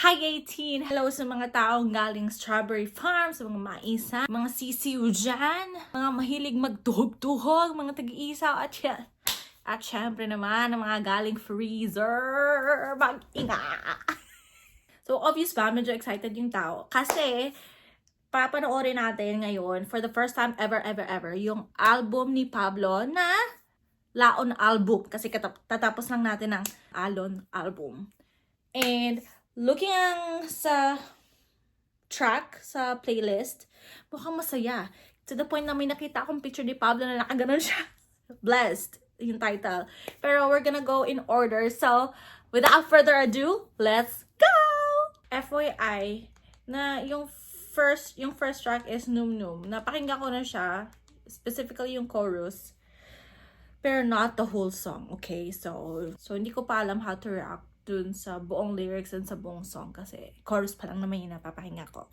Hi 18! Hello sa mga taong galing Strawberry Farm, sa mga maisa, mga sisiw dyan, mga mahilig magtuhog-tuhog, mga tag-iisaw, at syempre naman, ang mga galing freezer, mag-inga! So obvious ba, medyo excited yung tao. Kasi, papanoorin natin ngayon, for the first time ever, yung album ni Pablo na Laon album. Kasi tatapos lang natin ang Alon album. And looking sa track, sa playlist, mukhang masaya. To the point na may nakita akong picture ni Pablo na nakaganon siya. Blessed, yung title. Pero we're gonna go in order. So, without further ado, let's go! FYI, na yung first track is Num Num. Napakinggan ko na siya, specifically yung chorus. Pero not the whole song, okay? So hindi ko pa alam how to react dun sa buong lyrics and sa buong song kasi chorus pa lang naman yung napapahinga ko.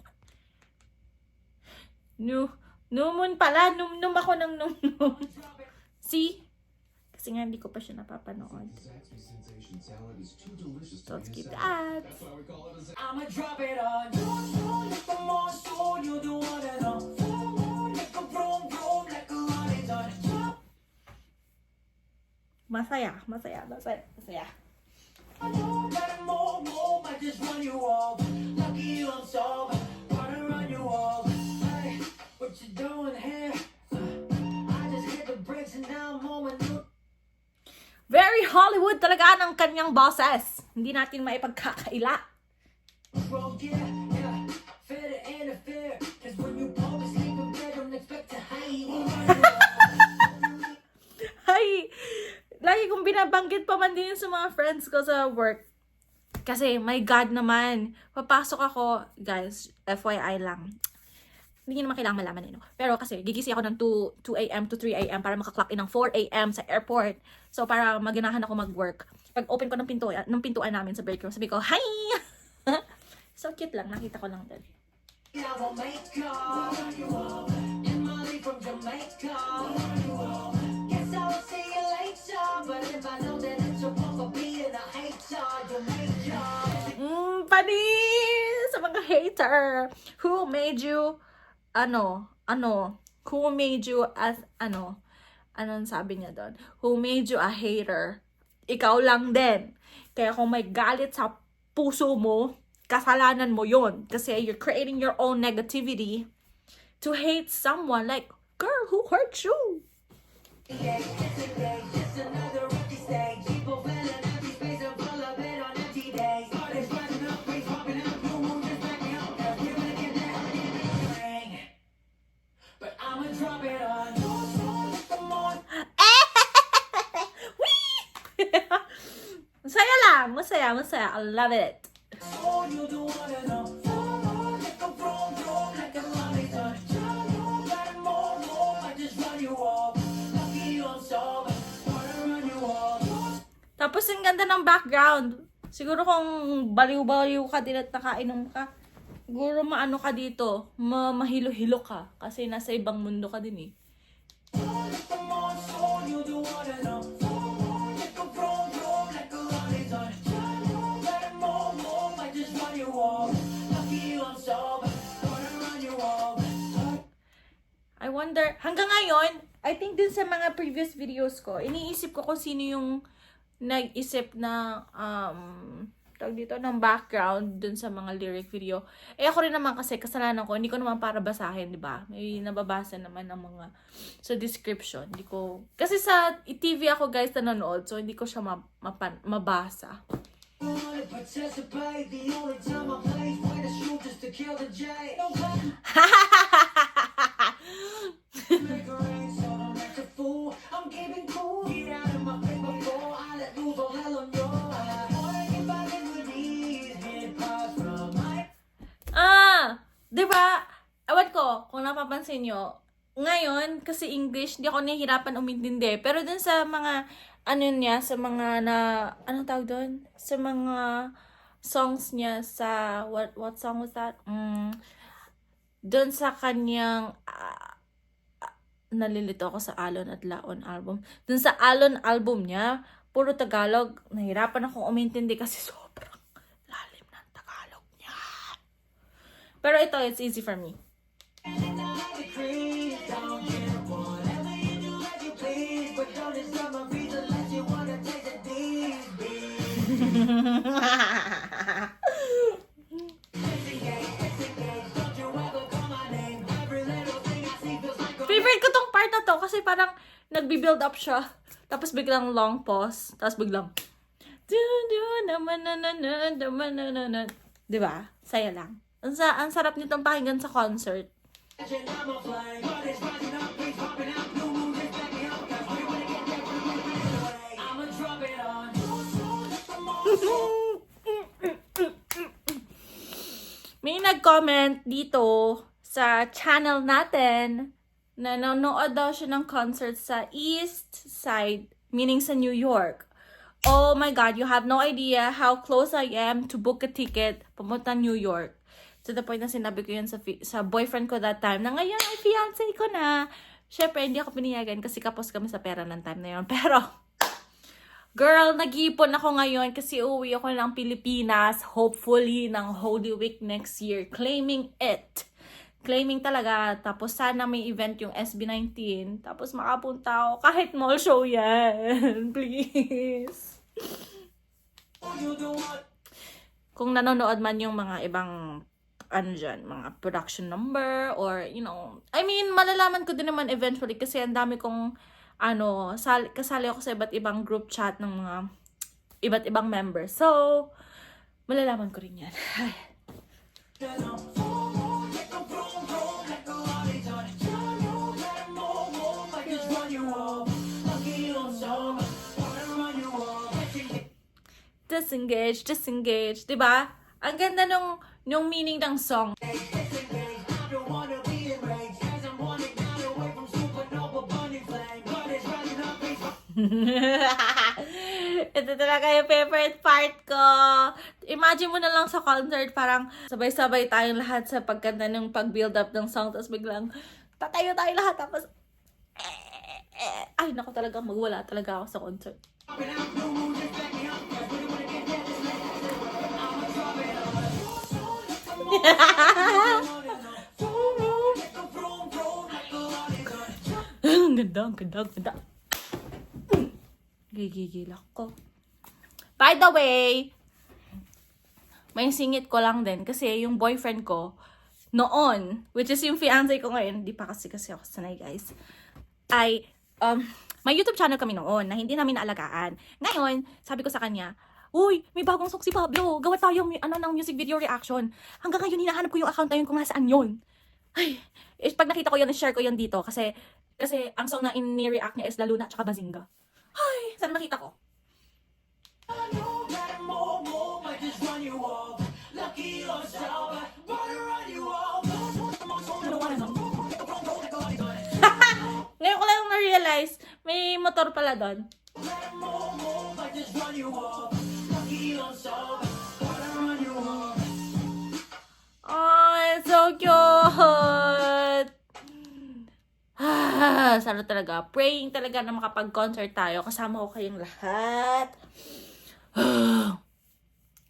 Numun pala, num ako ng num. See? Kasi nga hindi ko pa siya napapanood. So let's keep that. I'ma drop it on you, like a monsoon, you the one and all. Like a vroom vroom, like a running on. Masaya. Very Hollywood talaga ng kanyang boses. Hindi natin maipagkakaila. Hay! Lagi kong binabanggit pa man din sa mga friends ko sa work. Kasi, my God naman, papasok ako, guys, FYI lang. Hindi nyo naman kailangan malaman eh, no? Pero kasi, gigising ako ng 2 a.m. to 3 a.m. para makaklock in ng 4 a.m. sa airport. So, para maganahan ako mag-work. Pag open ko ng pintuan namin sa break room, sabi ko, hi! So, cute lang. Nakita ko lang din. Panis! Sa mga hater! Who made you, who made you as, anong sabi niya doon? Who made you a hater? Ikaw lang din. Kaya kung may galit sa puso mo, kasalanan mo yon. Kasi you're creating your own negativity to hate someone. Like, girl, who hurt you? Masaya. I love it. Tapos ang ganda ng background. Siguro kung baliw-baliw ka din at nakainom ka, siguro maano ka dito, mahilo-hilo ka. Kasi nasa ibang mundo ka din eh. I wonder, hanggang ngayon, I think din sa mga previous videos ko, iniisip ko kung sino yung nag-isip na, tawag dito, ng background dun sa mga lyric video. Eh ako rin naman kasi, kasalanan ko, hindi ko naman para basahin, di ba? May nababasa naman ng mga, sa description. Hindi ko, kasi sa TV ako guys nanonood, so hindi ko siya mabasa. Diba? Ewan ko, kung napapansin nyo, ngayon, kasi English, di ako nahihirapan umintindi. Pero dun sa mga, sa mga anong tawag dun? Sa mga songs niya sa, what song was that? Dun sa kanyang, nalilito ako sa Alon at Laon album. Dun sa Alon album niya, puro Tagalog. Nahirapan akong umintindi kasi sobrang lalim ng Tagalog. Pero ito, it's easy for me. Favorite ko tong part na to kasi parang nagbi-build up siya. Tapos biglang long pause. Tapos biglang diba? Saya lang. Ang sarap nitong pakinggan sa concert. May nag-comment dito sa channel natin na nanonood daw siya ng concert sa East Side, meaning sa New York. Oh my God, you have no idea how close I am to book a ticket pumunta New York. To the point na sinabi ko yun sa boyfriend ko that time, na ngayon ay fiancé ko na. Syempre, hindi ako piniyagan kasi kapos kami sa pera ng time na yun. Pero, girl, nag-iipon ako ngayon kasi uuwi ako ng Pilipinas, hopefully, ng Holy Week next year. Claiming it. Claiming talaga. Tapos sana may event yung SB19. Tapos makapunta ako kahit mall show yan. Please. Kung nanonood man yung mga ibang mga production number or, you know, I mean, malalaman ko din naman eventually kasi ang dami kong kasali ako sa iba't ibang group chat ng mga iba't ibang members. So, malalaman ko rin yan. Disengage, diba? Ang ganda nung meaning ng song. Ito talaga yung favorite part ko. Imagine mo na lang sa concert, parang sabay-sabay tayong lahat sa pagkanta ng pag-build up ng song, tapos biglang tatayo tayo lahat, tapos ay, naku talaga, magwala talaga ako sa concert. Ang ganda. Gigigil ako. By the way, may singit ko lang din kasi yung boyfriend ko noon, which is yung fiancé ko ngayon, di pa kasi ako sanay guys, ay may YouTube channel kami noon na hindi namin naalagaan. Ngayon, sabi ko sa kanya, uy, may bagong song si Pablo. Gawa tayo ng music video reaction. Hanggang ngayon, hinahanap ko yung account na yun kung nasaan yun. Ay, pag nakita ko yun, share ko yun dito. Kasi ang song na in-react niya is La Luna at saka Bazinga. Ay, saan makita ko? Ngayon ko lang na-realize, may motor pala doon. Oh, it's so cute! Sana talaga. Praying talaga na makapag-concert tayo. Kasama ko kayong lahat.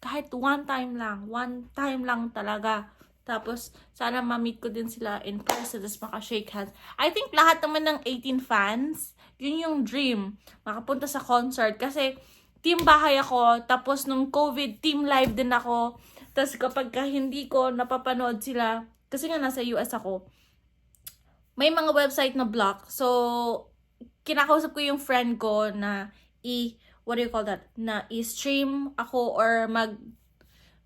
Kahit one time lang talaga. Tapos, sana ma-meet ko din sila in person. Tapos maka-shake hands. I think lahat naman ng 18 fans, yun yung dream. Makapunta sa concert. Kasi, team bahay ako. Tapos, nung COVID, team live din ako. Tapos, kapag hindi ko napapanood sila, kasi nga nasa US ako, may mga website na block. So, kinakausap ko yung friend ko na what do you call that? Na i-stream ako or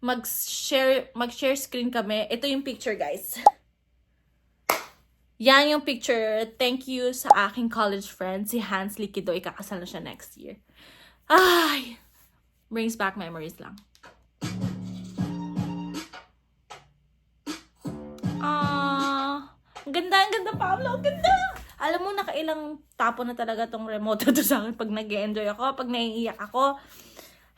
mag-share screen kami. Ito yung picture, guys. Yan yung picture. Thank you sa aking college friend, si Hans Liquido. Ikakasal na siya next year. Ay! Brings back memories lang. Ang ganda, Pablo. Ang ganda! Alam mo, nakailang tapo na talaga tong remote to sa akin pag nag-enjoy ako, pag naiiyak ako.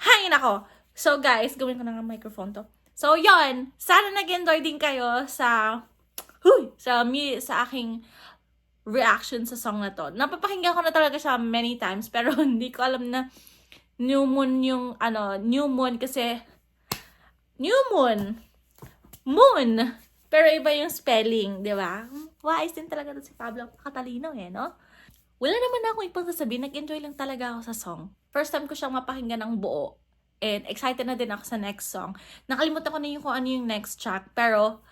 Hay, nako! So, guys, gawin ko na nga microphone to. So, yon. Sana nag-enjoy din kayo sa aking reaction sa song na to. Napapakinggan ko na talaga siya many times, pero hindi ko alam na new moon kasi, moon! Pero iba yung spelling, di ba? Wise din talaga si Pablo. Katalino no? Wala naman akong ibang sasabihin. Nag-enjoy lang talaga ako sa song. First time ko siyang mapakinggan ng buo. And excited na din ako sa next song. Nakalimutan ko na yung kung ano yung next track. Pero,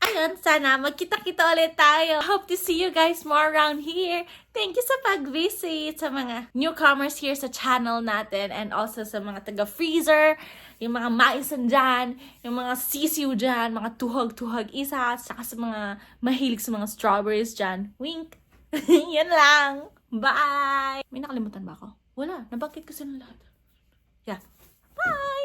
ayun, sana magkita-kita ulit tayo. Hope to see you guys more around here. Thank you sa pag-visit sa mga newcomers here sa channel natin. And also sa mga taga-freezer, yung mga maisan dyan, yung mga sisiw dyan, mga tuhog-tuhog isa, saka sa mga mahilig sa mga strawberries dyan. Wink! Yan lang. Bye! May nakalimutan ba ako? Wala. Nabanggit ko sila lahat. Yeah. Bye!